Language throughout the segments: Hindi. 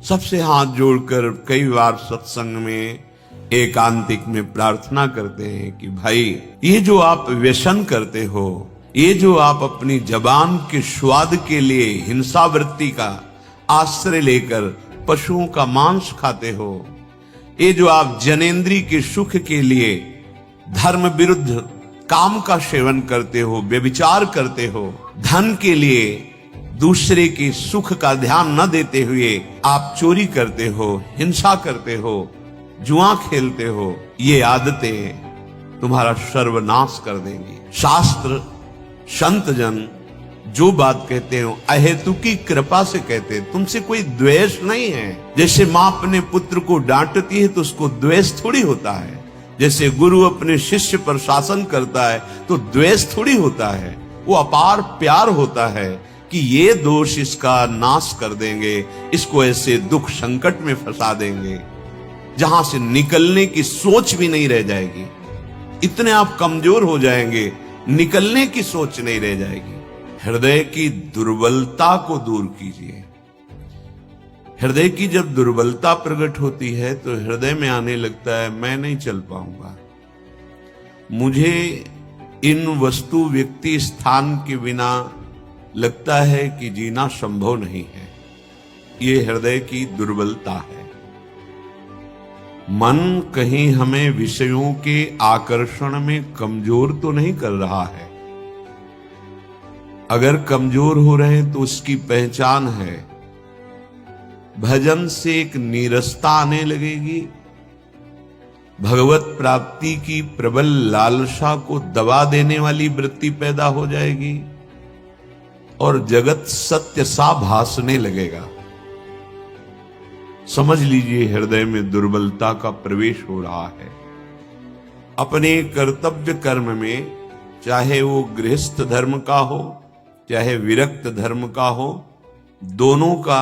सबसे हाथ जोड़कर कई बार सत्संग में एकांतिक में प्रार्थना करते हैं कि भाई ये जो आप व्यसन करते हो, ये जो आप अपनी जबान के स्वाद के लिए हिंसावृत्ति का आश्रय लेकर पशुओं का मांस खाते हो, ये जो आप जनेंद्री के सुख के लिए धर्म विरुद्ध काम का सेवन करते हो, व्यभिचार करते हो, धन के लिए दूसरे के सुख का ध्यान न देते हुए आप चोरी करते हो, हिंसा करते हो, जुआ खेलते हो, ये आदतें तुम्हारा सर्वनाश कर देंगी। शास्त्र संत जन जो बात कहते हो अहेतु की कृपा से कहते हैं, तुमसे कोई द्वेष नहीं है। जैसे माँ अपने पुत्र को डांटती है तो उसको द्वेष थोड़ी होता है, जैसे गुरु अपने शिष्य पर शासन करता है तो द्वेष थोड़ी होता है, वो अपार प्यार होता है कि ये दोष इसका नाश कर देंगे, इसको ऐसे दुख संकट में फंसा देंगे जहां से निकलने की सोच भी नहीं रह जाएगी। इतने आप कमजोर हो जाएंगे, निकलने की सोच नहीं रह जाएगी। हृदय की दुर्बलता को दूर कीजिए। हृदय की जब दुर्बलता प्रकट होती है तो हृदय में आने लगता है मैं नहीं चल पाऊंगा, मुझे इन वस्तु व्यक्ति स्थान के बिना लगता है कि जीना संभव नहीं है। ये हृदय की दुर्बलता है। मन कहीं हमें विषयों के आकर्षण में कमजोर तो नहीं कर रहा है। अगर कमजोर हो रहे तो उसकी पहचान है, भजन से एक नीरसता आने लगेगी, भगवत प्राप्ति की प्रबल लालसा को दबा देने वाली वृत्ति पैदा हो जाएगी और जगत सत्य सा भासने लगेगा। समझ लीजिए हृदय में दुर्बलता का प्रवेश हो रहा है। अपने कर्तव्य कर्म में, चाहे वो गृहस्थ धर्म का हो चाहे विरक्त धर्म का हो, दोनों का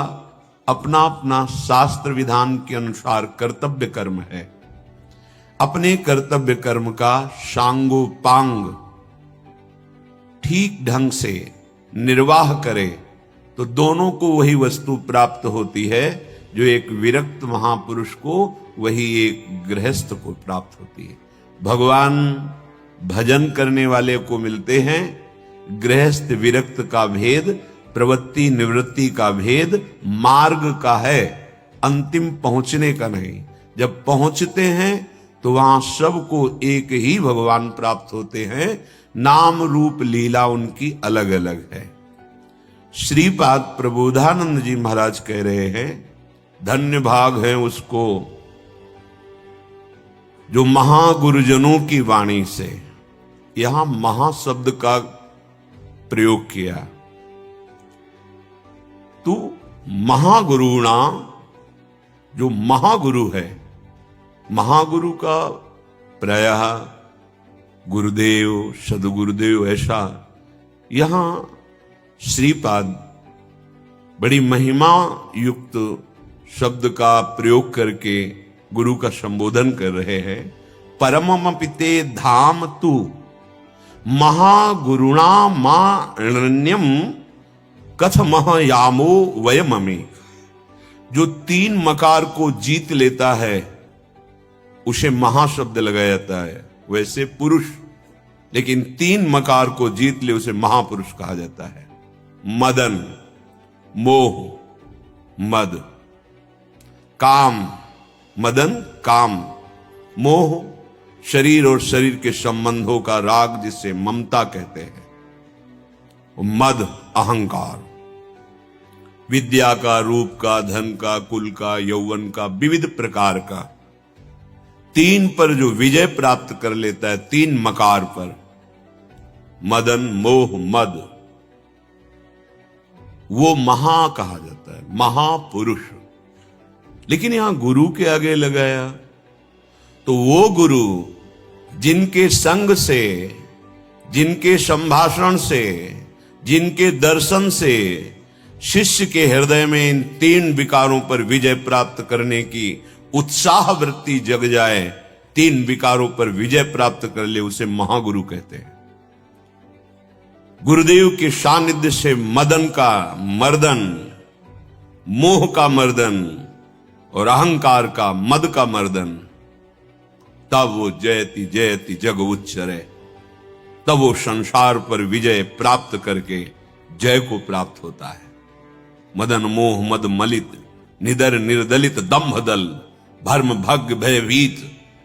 अपना अपना शास्त्र विधान के अनुसार कर्तव्य कर्म है। अपने कर्तव्य कर्म का सांगोपांग ठीक ढंग से निर्वाह करे तो दोनों को वही वस्तु प्राप्त होती है जो एक विरक्त महापुरुष को वही एक गृहस्थ को प्राप्त होती है। भगवान भजन करने वाले को मिलते हैं, गृहस्थ विरक्त का भेद, प्रवृत्ति निवृत्ति का भेद मार्ग का है, अंतिम पहुंचने का नहीं। जब पहुंचते हैं तो वहां सबको एक ही भगवान प्राप्त होते हैं, नाम रूप लीला उनकी अलग अलग है। श्रीपाद प्रबोधानंद जी महाराज कह रहे हैं, धन्य भाग है उसको जो महागुरुजनों की वाणी से, यहां महाशब्द का प्रयोग किया। तू महागुरुणा, जो महागुरु है, महागुरु का प्रायः गुरुदेव सदगुरुदेव, ऐसा यहां श्रीपाद बड़ी महिमा युक्त शब्द का प्रयोग करके गुरु का संबोधन कर रहे हैं। परमम पिते धाम तू महागुरुणा माण्यम कथमह यामो वयममि। जो 3 मकार को जीत लेता है उसे महाशब्द लगाया जाता है। वैसे पुरुष, लेकिन 3 मकार को जीत ले उसे महापुरुष कहा जाता है। मदन, मोह, मद, काम, मदन काम, मोह शरीर और शरीर के संबंधों का राग जिसे ममता कहते हैं, मद अहंकार, विद्या का, रूप का, धन का, कुल का, यौवन का, विविध प्रकार का, 3 पर जो विजय प्राप्त कर लेता है, 3 मकार पर, मदन मोह मद, वो महा कहा जाता है, महापुरुष। लेकिन यहां गुरु के आगे लगाया तो वो गुरु जिनके संग से, जिनके संभाषण से, जिनके दर्शन से शिष्य के हृदय में इन 3 विकारों पर विजय प्राप्त करने की उत्साह वृत्ति जग जाए, 3 विकारों पर विजय प्राप्त कर ले, उसे महागुरु कहते हैं। गुरुदेव के सानिध्य से मदन का मर्दन, मोह का मर्दन, और अहंकार का, मद का मर्दन, तब वो जयति जयति जग उच्चरे, तब वो संसार पर विजय प्राप्त करके जय को प्राप्त होता है। मदन मोह मद मलित, निदर निर्दलित दंभ दल, भर्म भग भयभीत,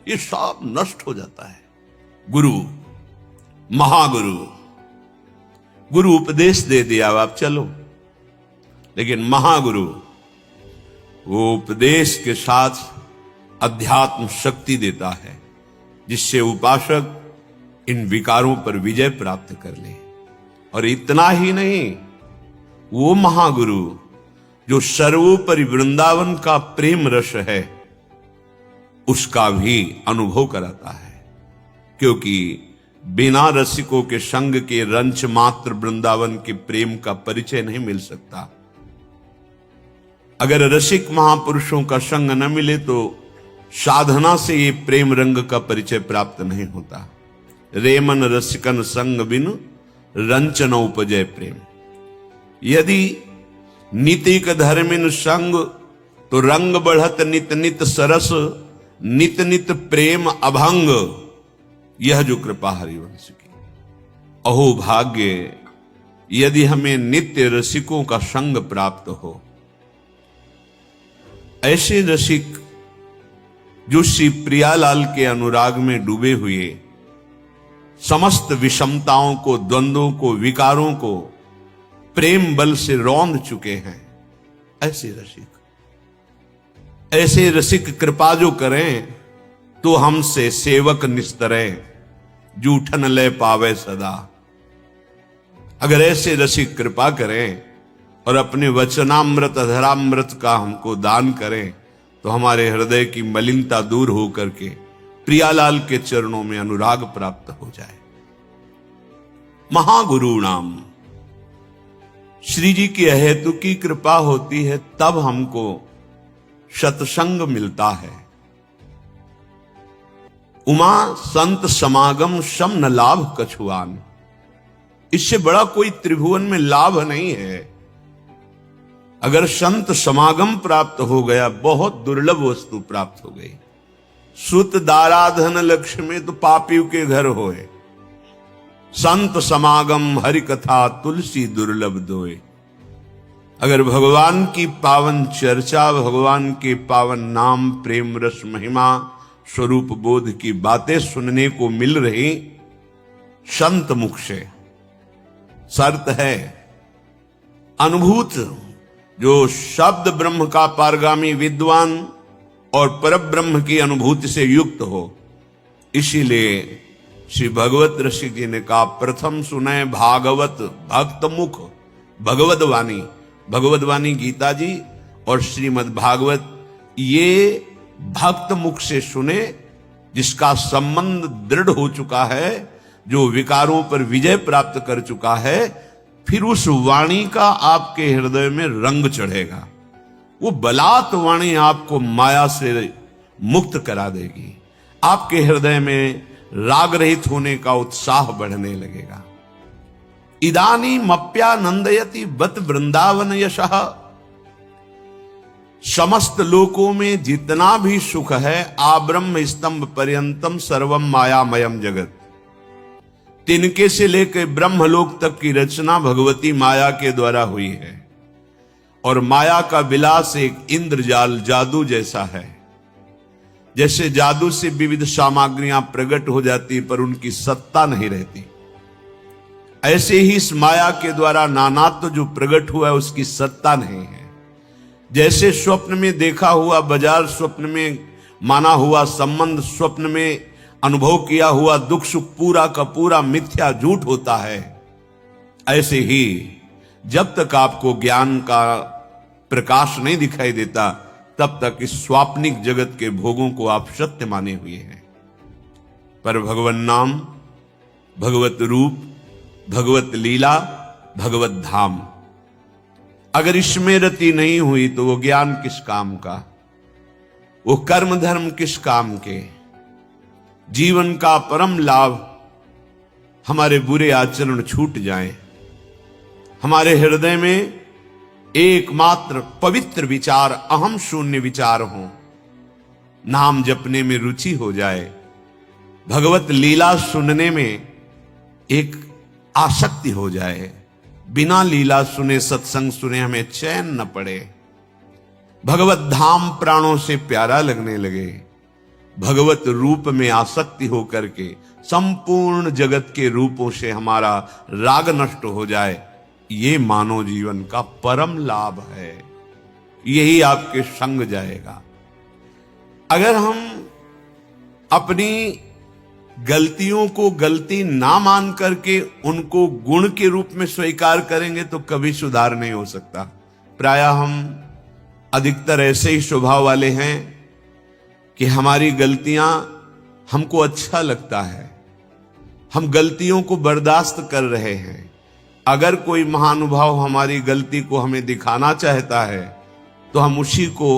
ये सब नष्ट हो जाता है। गुरु, महागुरु, गुरु उपदेश दे दिया आप चलो, लेकिन महागुरु वो उपदेश के साथ अध्यात्म शक्ति देता है, जिससे उपासक इन विकारों पर विजय प्राप्त कर ले। और इतना ही नहीं, वो महागुरु जो सर्वोपरि वृंदावन का प्रेम रस है उसका भी अनुभव कराता है, क्योंकि बिना रसिकों के संग के रंच मात्र वृंदावन के प्रेम का परिचय नहीं मिल सकता। अगर रसिक महापुरुषों का संग न मिले तो साधना से ये प्रेम रंग का परिचय प्राप्त नहीं होता। रेमन रसिकन संग बिन रंचन उपजय प्रेम। यदि नीतिक धर्मिन संग तो रंग बढ़त नित नित सरस, नित नित प्रेम अभंग, यह जो कृपा हरिवंश की। अहो भाग्य यदि हमें नित्य रसिकों का संग प्राप्त हो। ऐसे रसिक जो श्री प्रियालाल के अनुराग में डूबे हुए, समस्त विषमताओं को, द्वंद्वों को, विकारों को प्रेम बल से रौंद चुके हैं, ऐसे रसिक कृपा जो करें तो हमसे सेवक निस्तरे, जूठन ले पावे सदा। अगर ऐसे रसिक कृपा करें और अपने वचनामृत अधरामृत का हमको दान करें तो हमारे हृदय की मलिनता दूर हो करके प्रियालाल के चरणों में अनुराग प्राप्त हो जाए। महागुरु नाम श्री जी की अहेतु की कृपा होती है, तब हमको सत्संग मिलता है। उमा संत समागम सम न लाभ कछुआन, इससे बड़ा कोई त्रिभुवन में लाभ नहीं है। अगर संत समागम प्राप्त हो गया, बहुत दुर्लभ वस्तु प्राप्त हो गई। सुत दाराधन लक्ष्य में तो पापियों के घर होए, संत समागम हरि कथा तुलसी दुर्लभ दोए। अगर भगवान की पावन चर्चा, भगवान के पावन नाम, प्रेम रस, महिमा, स्वरूप बोध की बातें सुनने को मिल रही संत मुख से, शर्त है अनुभूत जो शब्द ब्रह्म का पारगामी विद्वान और परब्रह्म की अनुभूति से युक्त हो। इसीलिए श्री भगवत ऋषि जी ने कहा, प्रथम सुने भागवत भक्त मुख भगवत वाणी। भगवत वाणी गीता जी और श्रीमद् भागवत ये भक्त मुख से सुने, जिसका संबंध दृढ़ हो चुका है, जो विकारों पर विजय प्राप्त कर चुका है, फिर उस वाणी का आपके हृदय में रंग चढ़ेगा। वो बलात् वाणी आपको माया से मुक्त करा देगी। आपके हृदय में राग रहित होने का उत्साह बढ़ने लगेगा। इदानीमप्यानंदयति बत वृंदावन यशः। समस्त लोकों में जितना भी सुख है, आब्रह्म स्तंभ पर्यंतम सर्वम मायामयम जगत। तिनके से लेकर ब्रह्मलोक तक की रचना भगवती माया के द्वारा हुई है। और माया का विलास एक इंद्रजाल, जादू जैसा है। जैसे जादू से विविध सामग्रियां प्रकट हो जाती पर उनकी सत्ता नहीं रहती, ऐसे ही इस माया के द्वारा नानात्व जो प्रकट हुआ है उसकी सत्ता नहीं है। जैसे स्वप्न में देखा हुआ बाजार, स्वप्न में माना हुआ संबंध, स्वप्न में अनुभव किया हुआ दुख सुख पूरा का पूरा मिथ्या झूठ होता है, ऐसे ही जब तक आपको ज्ञान का प्रकाश नहीं दिखाई देता तब तक इस स्वाप्निक जगत के भोगों को आप सत्य माने हुए हैं। पर भगवन नाम, भगवत रूप, भगवत लीला, भगवत धाम, अगर इसमें रति नहीं हुई तो वो ज्ञान किस काम का, वो कर्म धर्म किस काम के। जीवन का परम लाभ हमारे बुरे आचरण छूट जाएं, हमारे हृदय में एकमात्र पवित्र विचार अहम शून्य विचार हो, नाम जपने में रुचि हो जाए, भगवत लीला सुनने में एक आसक्ति हो जाए, बिना लीला सुने सत्संग सुने हमें चैन न पड़े, भगवत धाम प्राणों से प्यारा लगने लगे, भगवत रूप में आसक्ति होकर के संपूर्ण जगत के रूपों से हमारा राग नष्ट हो जाए, ये मानव जीवन का परम लाभ है। यही आपके संग जाएगा। अगर हम अपनी गलतियों को गलती ना मान करके उनको गुण के रूप में स्वीकार करेंगे तो कभी सुधार नहीं हो सकता। प्रायः हम अधिकतर ऐसे ही स्वभाव वाले हैं कि हमारी गलतियां हमको अच्छा लगता है, हम गलतियों को बर्दाश्त कर रहे हैं। अगर कोई महानुभाव हमारी गलती को हमें दिखाना चाहता है तो हम उसी को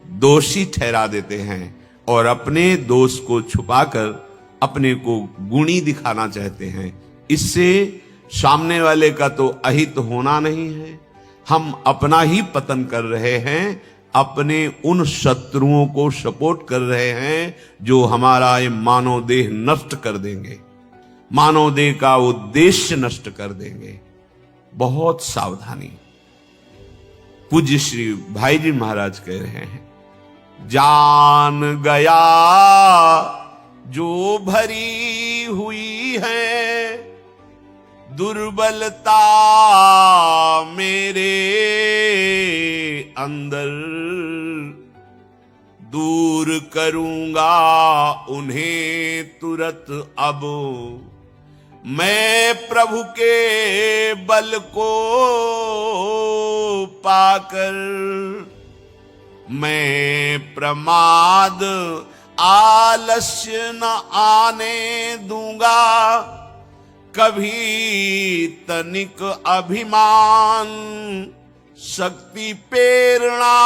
दोषी ठहरा देते हैं और अपने दोष को छुपाकर अपने को गुणी दिखाना चाहते हैं। इससे सामने वाले का तो अहित होना नहीं है, हम अपना ही पतन कर रहे हैं, अपने उन शत्रुओं को सपोर्ट कर रहे हैं जो हमारा ये मानव देह नष्ट कर देंगे, मानव देह का उद्देश्य नष्ट कर देंगे। बहुत सावधानी। पूज्य श्री भाई जी महाराज कह रहे हैं, जान गया जो भरी हुई है दुर्बलता मेरे अंदर, दूर करूंगा उन्हें तुरंत अब मैं प्रभु के बल को पाकर। मैं प्रमाद आलस्य न आने दूंगा, कभी तनिक अभिमान शक्ति प्रेरणा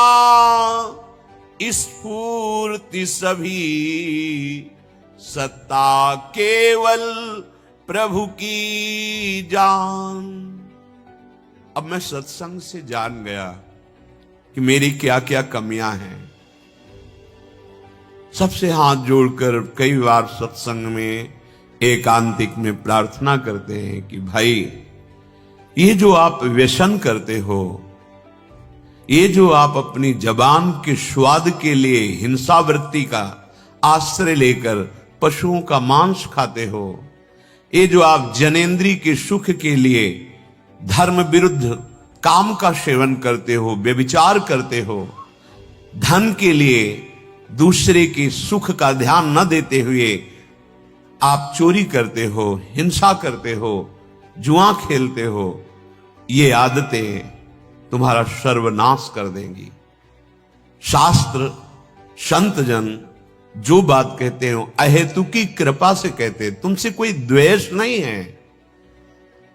स्फूर्ति सभी सत्ता केवल प्रभु की जान। अब मैं सत्संग से जान गया कि मेरी क्या क्या कमियां हैं। सबसे हाथ जोड़कर कई बार सत्संग में एकांतिक में प्रार्थना करते हैं कि भाई ये जो आप व्यसन करते हो, ये जो आप अपनी जबान के स्वाद के लिए हिंसा वृत्ति का आश्रय लेकर पशुओं का मांस खाते हो, ये जो आप जनेंद्री के सुख के लिए धर्म विरुद्ध काम का सेवन करते हो, व्यभिचार करते हो, धन के लिए दूसरे के सुख का ध्यान न देते हुए आप चोरी करते हो, हिंसा करते हो, जुआ खेलते हो, ये आदतें तुम्हारा सर्वनाश कर देंगी। शास्त्र संत जन जो बात कहते हो अहेतु की कृपा से कहते, तुमसे कोई द्वेष नहीं है।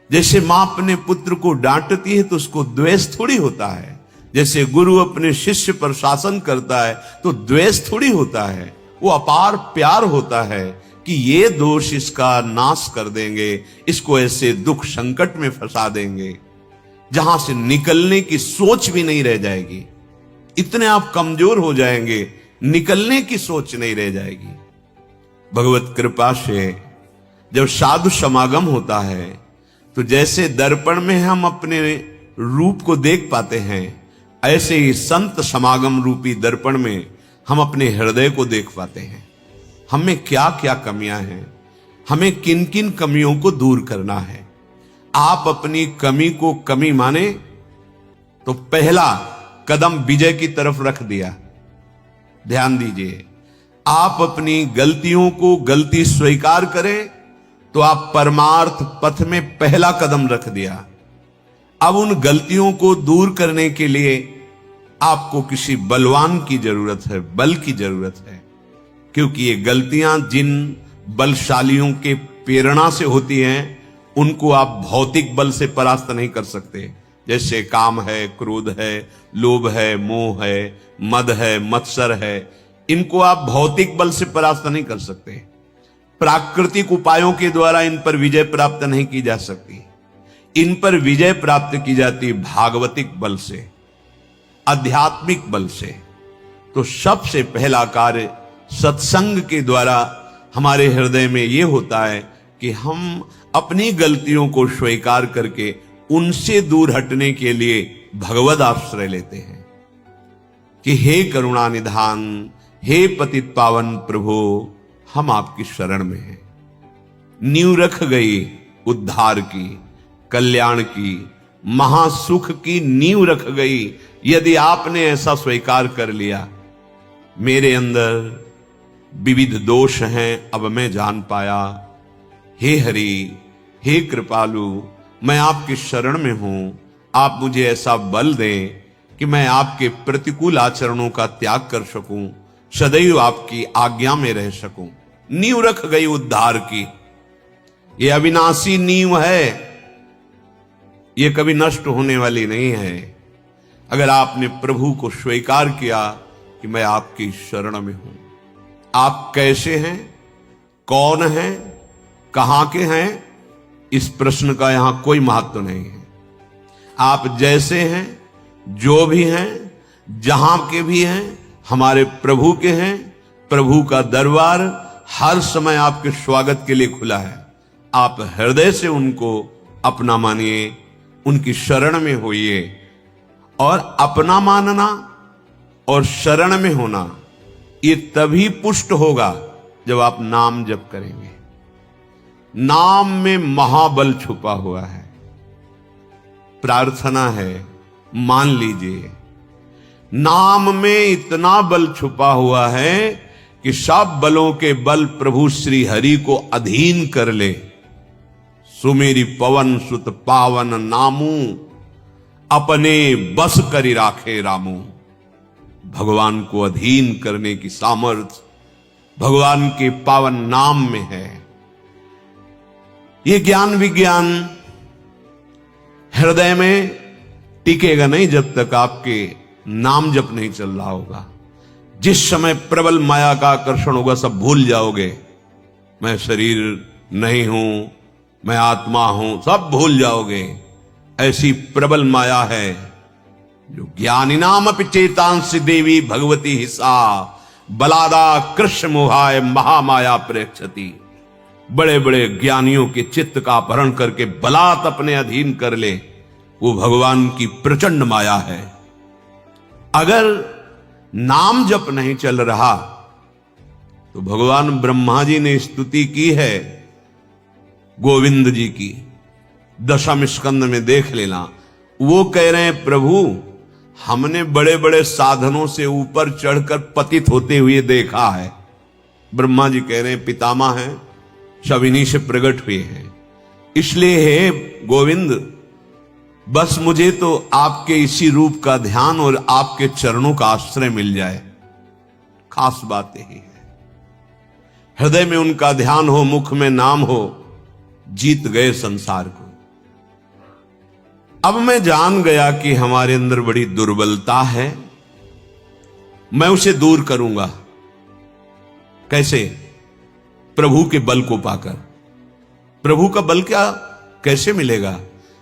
जैसे मां अपने पुत्र को डांटती है तो उसको द्वेष थोड़ी होता है, जैसे गुरु अपने शिष्य पर शासन करता है तो द्वेष थोड़ी होता है, वो अपार प्यार होता है कि ये दोष इसका नाश कर देंगे, इसको ऐसे दुख संकट में फंसा देंगे जहां से निकलने की सोच भी नहीं रह जाएगी। इतने आप कमजोर हो जाएंगे, निकलने की सोच नहीं रह जाएगी। भगवत कृपा से जब साधु समागम होता है तो जैसे दर्पण में हम अपने रूप को देख पाते हैं, ऐसे ही संत समागम रूपी दर्पण में हम अपने हृदय को देख पाते हैं। हमें क्या क्या कमियां हैं, हमें किन किन कमियों को दूर करना है। आप अपनी कमी को कमी माने तो पहला कदम विजय की तरफ रख दिया। ध्यान दीजिए, आप अपनी गलतियों को गलती स्वीकार करें तो आप परमार्थ पथ में पहला कदम रख दिया। अब उन गलतियों को दूर करने के लिए आपको किसी बलवान की जरूरत है, बल की जरूरत है, क्योंकि ये गलतियां जिन बलशालियों के प्रेरणा से होती हैं उनको आप भौतिक बल से परास्त नहीं कर सकते। जैसे काम है, क्रोध है, लोभ है, मोह है, मद है, मत्सर है, इनको आप भौतिक बल से परास्त नहीं कर सकते। प्राकृतिक उपायों के द्वारा इन पर विजय प्राप्त नहीं की जा सकती। इन पर विजय प्राप्त की जाती भागवतिक बल से, आध्यात्मिक बल से। तो सबसे पहला कार्य सत्संग के द्वारा हमारे हृदय में यह होता है कि हम अपनी गलतियों को स्वीकार करके उनसे दूर हटने के लिए भगवद आश्रय लेते हैं कि हे करुणा निधान, हे पतित पावन प्रभु, हम आपकी शरण में हैं। नींव रख गई उद्धार की, कल्याण की, महासुख की नींव रख गई। यदि आपने ऐसा स्वीकार कर लिया, मेरे अंदर विविध दोष हैं, अब मैं जान पाया, हे हरि, हे कृपालु, मैं आपकी शरण में हूं। आप मुझे ऐसा बल दें कि मैं आपके प्रतिकूल आचरणों का त्याग कर सकूं, सदैव आपकी आज्ञा में रह सकूं। नींव रख गई उद्धार की। यह अविनाशी नींव है, यह कभी नष्ट होने वाली नहीं है। अगर आपने प्रभु को स्वीकार किया कि मैं आपकी शरण में हूं। आप कैसे हैं, कौन हैं, कहां के हैं, इस प्रश्न का यहां कोई महत्व नहीं है। आप जैसे हैं, जो भी हैं, जहां के भी हैं, हमारे प्रभु के हैं। प्रभु का दरबार हर समय आपके स्वागत के लिए खुला है। आप हृदय से उनको अपना मानिए, उनकी शरण में होइए। और अपना मानना और शरण में होना ये तभी पुष्ट होगा जब आप नाम जप करेंगे। नाम में महाबल छुपा हुआ है। प्रार्थना है, मान लीजिए, नाम में इतना बल छुपा हुआ है कि सब बलों के बल प्रभु श्री हरि को अधीन कर ले। सुमेरी पवन सुत पावन नामू, अपने बस करी राखे रामू। भगवान को अधीन करने की सामर्थ्य भगवान के पावन नाम में है। ये ज्ञान विज्ञान हृदय में टिकेगा नहीं जब तक आपके नाम जप नहीं चल रहा होगा। जिस समय प्रबल माया का आकर्षण होगा, सब भूल जाओगे। मैं शरीर नहीं हूं, मैं आत्मा हूं, सब भूल जाओगे। ऐसी प्रबल माया है जो ज्ञानी नाम अपि चेतांसि देवी भगवती हिसा, बलादा कृष्ण मोहाय महामाया प्रेक्षति। बड़े बड़े ज्ञानियों के चित्त का अपहरण करके बलात् अपने अधीन कर ले, वो भगवान की प्रचंड माया है। अगर नाम जप नहीं चल रहा तो भगवान ब्रह्मा जी ने स्तुति की है गोविंद जी की, दशम स्कंद में देख लेना। वो कह रहे हैं, प्रभु हमने बड़े बड़े साधनों से ऊपर चढ़कर पतित होते हुए देखा है। ब्रह्मा जी कह रहे हैं, पितामह हैं, सब इन्हीं से प्रकट हुए हैं। इसलिए हे गोविंद, बस मुझे तो आपके इसी रूप का ध्यान और आपके चरणों का आश्रय मिल जाए। खास बात यही है, हृदय में उनका ध्यान हो, मुख में नाम हो, जीत गए संसार को। अब मैं जान गया कि हमारे अंदर बड़ी दुर्बलता है, मैं उसे दूर करूंगा। कैसे? प्रभु के बल को पाकर। प्रभु का बल क्या कैसे मिलेगा?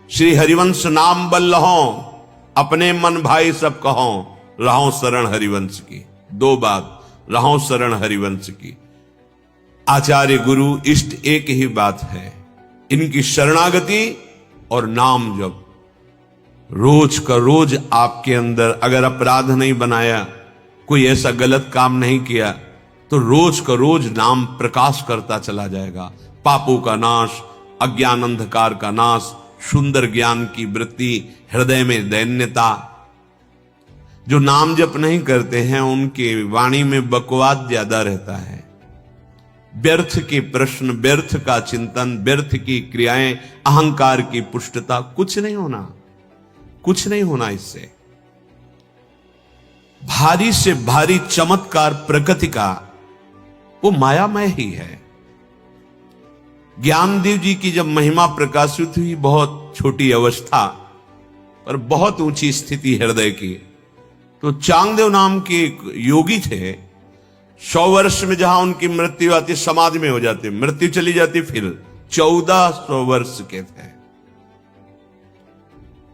श्री हरिवंश नाम बल लहो, अपने मन भाई सब कहो, रहो शरण हरिवंश की। दो बात, रहो शरण हरिवंश की। आचार्य गुरु इष्ट एक ही बात है, इनकी शरणागति और नाम जप। रोज का रोज आपके अंदर अगर अपराध नहीं बनाया, कोई ऐसा गलत काम नहीं किया, तो रोज का रोज नाम प्रकाश करता चला जाएगा। पापों का नाश, अज्ञान अंधकार का नाश, सुंदर ज्ञान की वृत्ति, हृदय में दैन्यता। जो नाम जप नहीं करते हैं उनके वाणी में बकवाद ज्यादा रहता है। व्यर्थ के प्रश्न, व्यर्थ का चिंतन, व्यर्थ की क्रियाएं, अहंकार की पुष्टता, कुछ नहीं होना, कुछ नहीं होना इससे। भारी से भारी चमत्कार प्रकृति का वो मायामय ही है। ज्ञानदेव जी की जब महिमा प्रकाशित हुई, बहुत छोटी अवस्था पर बहुत ऊंची स्थिति हृदय की, तो चांगदेव नाम के एक योगी थे। 100 वर्ष में जहां उनकी मृत्यु आती, समाधि में हो जाती, मृत्यु चली जाती, फिर 1400 वर्ष के थे।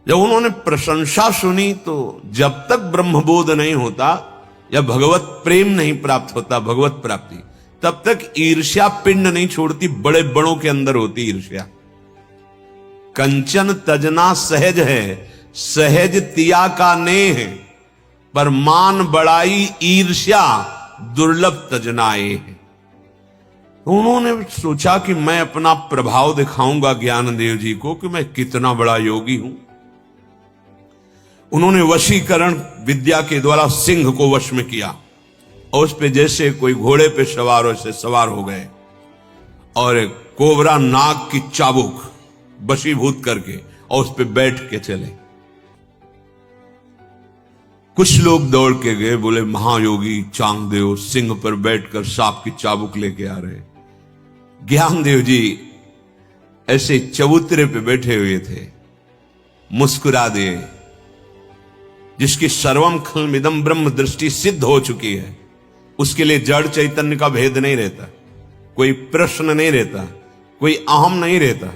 जब उन्होंने प्रशंसा सुनी तो जब तक ब्रह्मबोध नहीं होता या भगवत प्रेम नहीं प्राप्त होता, भगवत प्राप्ति, तब तक ईर्ष्या पिंड नहीं छोड़ती। बड़े बड़ों के अंदर होती ईर्ष्या। कंचन तजना सहज है, सहज तिया का नेह है, पर मान बड़ाई ईर्ष्या दुर्लभ तजनाए है। उन्होंने सोचा कि मैं अपना प्रभाव दिखाऊंगा ज्ञानदेव जी को कि मैं कितना बड़ा योगी हूं। उन्होंने वशीकरण विद्या के द्वारा सिंह को वश में किया और उस पे जैसे कोई घोड़े पे सवार वैसे सवार हो गए और कोबरा नाग की चाबुक वशीभूत करके और उस पे बैठ के चले। कुछ लोग दौड़ के गए, बोले महायोगी चांगदेव सिंह पर बैठकर सांप की चाबुक लेके आ रहे। ज्ञानदेव जी ऐसे चबूतरे पे बैठे हुए थे, मुस्कुरा दिए। जिसकी सर्वम खलमिदम ब्रह्म दृष्टि सिद्ध हो चुकी है, उसके लिए जड़ चैतन्य का भेद नहीं रहता, कोई प्रश्न नहीं रहता, कोई अहम नहीं रहता।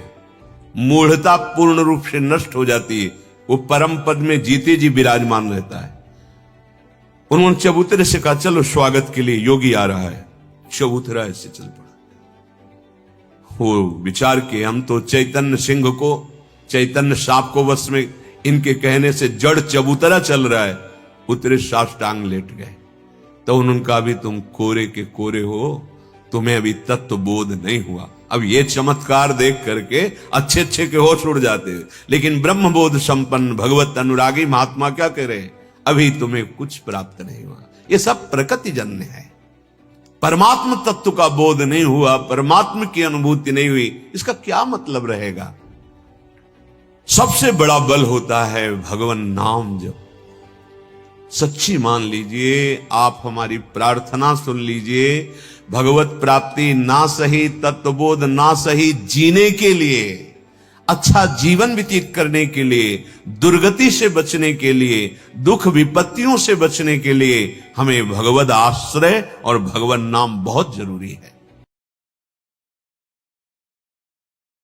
मूढ़ता पूर्ण रूप से नष्ट हो जाती है, वो परम पद में जीते जी विराजमान रहता है। उन्होंने चबूतरे से कहा चलो स्वागत के लिए योगी आ रहा है। चबूतरा ऐसे चल पड़ा। वो विचार के हम तो चैतन्य सिंह को, चैतन्य सांप को वश में इनके कहने से जड़ चबूतरा चल रहा है। उतरे साष्टांग लेट गए। तो उन्होंने कहा अभी तुम कोरे के कोरे हो, तुम्हें अभी तत्व बोध नहीं हुआ। अब ये चमत्कार देख करके अच्छे अच्छे के होश उड़ जाते हैं, लेकिन ब्रह्म बोध संपन्न भगवत अनुरागी महात्मा क्या कह रहे हैं, अभी तुम्हें कुछ प्राप्त नहीं हुआ। ये सब प्रकृति जन्य है। परमात्म तत्व का बोध नहीं हुआ, परमात्मा की अनुभूति नहीं हुई, इसका क्या मतलब रहेगा। सबसे बड़ा बल होता है भगवान नाम जप। सच्ची मान लीजिए, आप हमारी प्रार्थना सुन लीजिए। भगवत प्राप्ति ना सही, तत्वबोध ना सही, जीने के लिए, अच्छा जीवन व्यतीत करने के लिए, दुर्गति से बचने के लिए, दुख विपत्तियों से बचने के लिए हमें भगवत आश्रय और भगवान नाम बहुत जरूरी है।